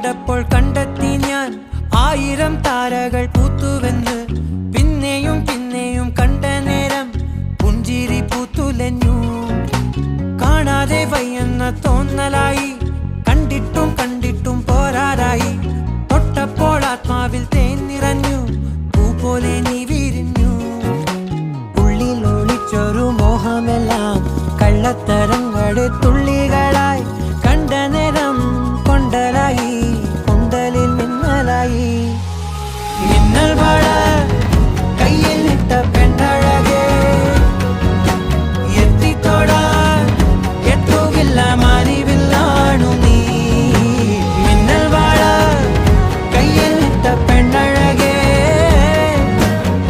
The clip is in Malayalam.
കണ്ടപ്പോൾ കണ്ടെത്തി ഞാൻ 1000 താരകൾ പൂത്തുവെന്ന്. പിന്നെയും പിന്നെയും കണ്ട നേരം പുഞ്ചിരി പൂത്തുലഞ്ഞു. കാണാതെ വയ്യെന്ന തോന്നലായി, കണ്ടിട്ടും കണ്ടിട്ടും പോരാതായി. തൊട്ടപ്പോൾ ആത്മാവിൽ തേൻ നിറഞ്ഞു, പൂ പോലെ നീ വിരിഞ്ഞു. ഉള്ളിൽ ഒളിച്ചൊരു